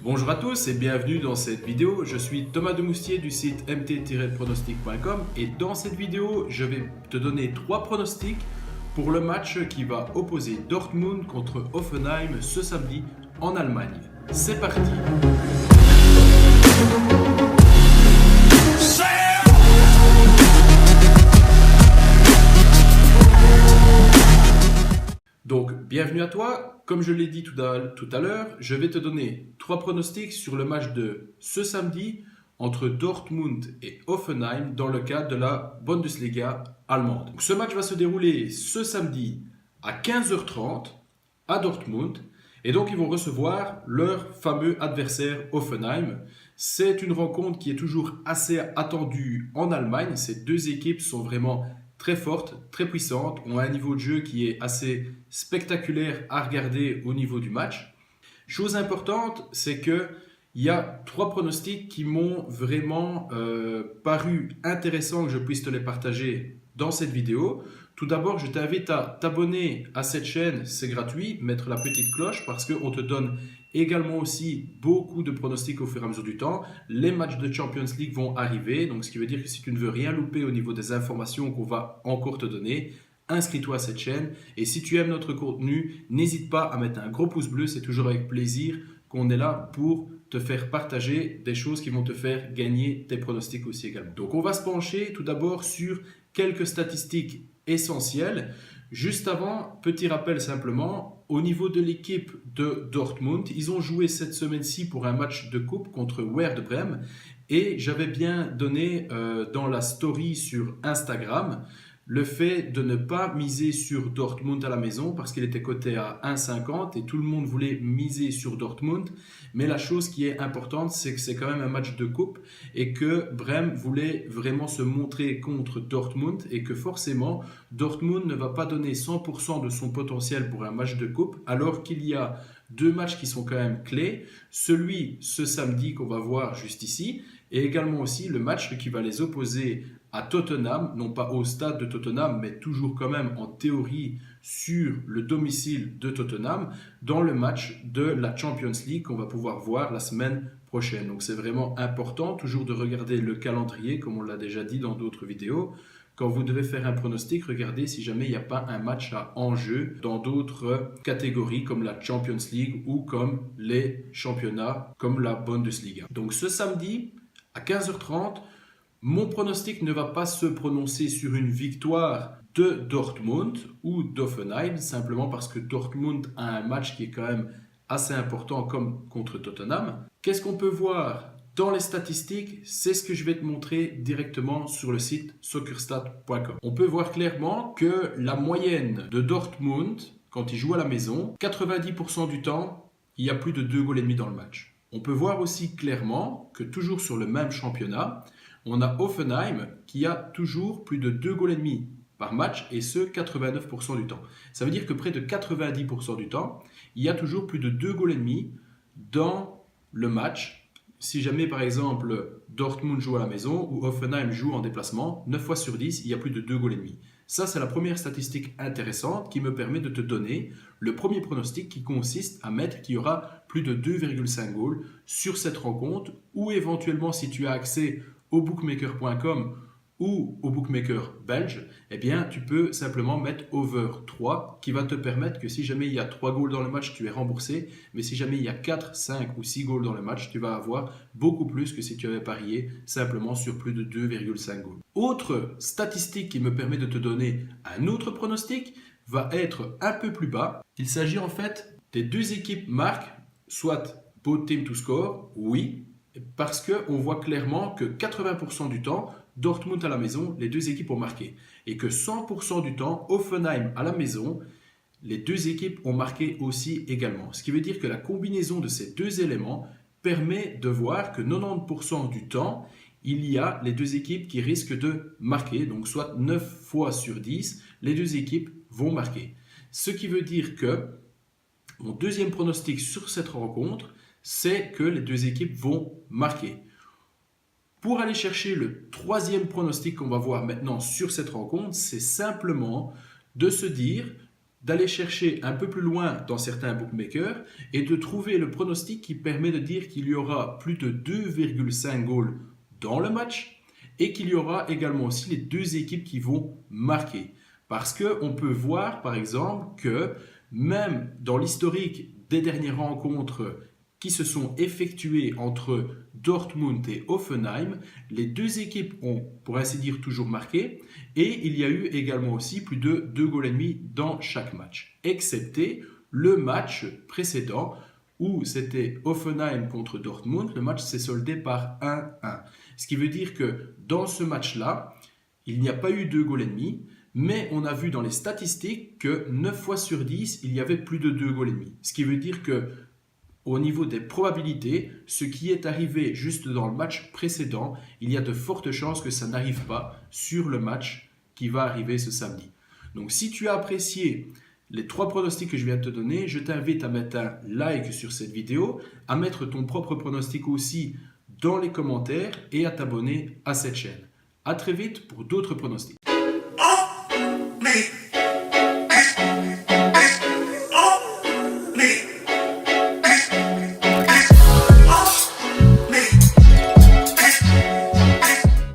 Bonjour à tous et bienvenue dans cette vidéo. Je suis Thomas Demoustier du site mt-pronostic.com et dans cette vidéo, je vais te donner 3 pronostics pour le match qui va opposer Dortmund contre Hoffenheim ce samedi en Allemagne. C'est parti! Donc, bienvenue à toi. Comme je l'ai dit tout à l'heure, je vais te donner 3 pronostics sur le match de ce samedi entre Dortmund et Hoffenheim dans le cadre de la Bundesliga allemande. Donc, ce match va se dérouler ce samedi à 15h30 à Dortmund et donc ils vont recevoir leur fameux adversaire Hoffenheim. C'est une rencontre qui est toujours assez attendue en Allemagne. Ces deux équipes sont vraiment très fortes, très puissantes, ont un niveau de jeu qui est assez spectaculaire à regarder au niveau du match. Chose importante, c'est qu'il y a 3 pronostics qui m'ont vraiment paru intéressants que je puisse te les partager dans cette vidéo. Tout d'abord, je t'invite à t'abonner à cette chaîne, c'est gratuit, mettre la petite cloche parce qu'on te donne également aussi beaucoup de pronostics au fur et à mesure du temps. Les matchs de Champions League vont arriver, donc ce qui veut dire que si tu ne veux rien louper au niveau des informations qu'on va encore te donner, inscris-toi à cette chaîne. Et si tu aimes notre contenu, n'hésite pas à mettre un gros pouce bleu, c'est toujours avec plaisir qu'on est là pour te faire partager des choses qui vont te faire gagner tes pronostics aussi également. Donc on va se pencher tout d'abord sur quelques statistiques essentielles. Juste avant, petit rappel simplement, au niveau de l'équipe de Dortmund, ils ont joué cette semaine-ci pour un match de coupe contre Werder Bremen et j'avais bien donné dans la story sur Instagram le fait de ne pas miser sur Dortmund à la maison parce qu'il était coté à 1,50 et tout le monde voulait miser sur Dortmund. Mais la chose qui est importante, c'est que c'est quand même un match de coupe et que Bremen voulait vraiment se montrer contre Dortmund et que forcément Dortmund ne va pas donner 100% de son potentiel pour un match de coupe alors qu'il y a 2 matchs qui sont quand même clés. Celui ce samedi qu'on va voir juste ici et également aussi le match qui va les opposer à Tottenham, non pas au stade de Tottenham, mais toujours quand même en théorie sur le domicile de Tottenham, dans le match de la Champions League qu'on va pouvoir voir la semaine prochaine. Donc c'est vraiment important toujours de regarder le calendrier, comme on l'a déjà dit dans d'autres vidéos. Quand vous devez faire un pronostic, regardez si jamais il n'y a pas un match à enjeu dans d'autres catégories comme la Champions League ou comme les championnats comme la Bundesliga. Donc ce samedi à 15h30, mon pronostic ne va pas se prononcer sur une victoire de Dortmund ou d'Hoffenheim, simplement parce que Dortmund a un match qui est quand même assez important comme contre Tottenham. Qu'est-ce qu'on peut voir dans les statistiques? C'est ce que je vais te montrer directement sur le site soccerstat.com. On peut voir clairement que la moyenne de Dortmund, quand il joue à la maison, 90% du temps, il y a plus de 2,5 goals dans le match. On peut voir aussi clairement que toujours sur le même championnat, on a Hoffenheim qui a toujours plus de 2,5 goals par match et ce 89% du temps. Ça veut dire que près de 90% du temps, il y a toujours plus de 2,5 goals dans le match. Si jamais par exemple Dortmund joue à la maison ou Hoffenheim joue en déplacement, 9 fois sur 10, il y a plus de 2,5 goals. Ça, c'est la première statistique intéressante qui me permet de te donner le premier pronostic qui consiste à mettre qu'il y aura plus de 2,5 goals sur cette rencontre ou éventuellement si tu as accès au bookmaker.com ou au bookmaker belge, eh bien, tu peux simplement mettre over 3 qui va te permettre que si jamais il y a 3 goals dans le match, tu es remboursé. Mais si jamais il y a 4, 5 ou 6 goals dans le match, tu vas avoir beaucoup plus que si tu avais parié simplement sur plus de 2,5 goals. Autre statistique qui me permet de te donner un autre pronostic va être un peu plus bas. Il s'agit en fait des 2 équipes marquent, soit both team to score, oui, parce qu'on voit clairement que 80% du temps, Dortmund à la maison, les 2 équipes ont marqué. Et que 100% du temps, Hoffenheim à la maison, les 2 équipes ont marqué aussi également. Ce qui veut dire que la combinaison de ces 2 éléments permet de voir que 90% du temps, il y a les 2 équipes qui risquent de marquer. Donc soit 9 fois sur 10, les 2 équipes vont marquer. Ce qui veut dire que mon deuxième pronostic sur cette rencontre, c'est que les 2 équipes vont marquer. Pour aller chercher le 3e pronostic qu'on va voir maintenant sur cette rencontre, c'est simplement de se dire d'aller chercher un peu plus loin dans certains bookmakers et de trouver le pronostic qui permet de dire qu'il y aura plus de 2,5 goals dans le match et qu'il y aura également aussi les deux équipes qui vont marquer. Parce qu'on peut voir par exemple que même dans l'historique des dernières rencontres qui se sont effectuées entre Dortmund et Hoffenheim, les deux équipes ont, pour ainsi dire, toujours marqué et il y a eu également aussi plus de 2 goals et demi dans chaque match, excepté le match précédent où c'était Hoffenheim contre Dortmund, le match s'est soldé par 1-1. Ce qui veut dire que dans ce match-là, il n'y a pas eu 2 goals et demi, mais on a vu dans les statistiques que 9 fois sur 10, il y avait plus de 2 goals et demi. Ce qui veut dire que au niveau des probabilités, ce qui est arrivé juste dans le match précédent, il y a de fortes chances que ça n'arrive pas sur le match qui va arriver ce samedi. Donc si tu as apprécié les 3 pronostics que je viens de te donner, je t'invite à mettre un like sur cette vidéo, à mettre ton propre pronostic aussi dans les commentaires et à t'abonner à cette chaîne. À très vite pour d'autres pronostics.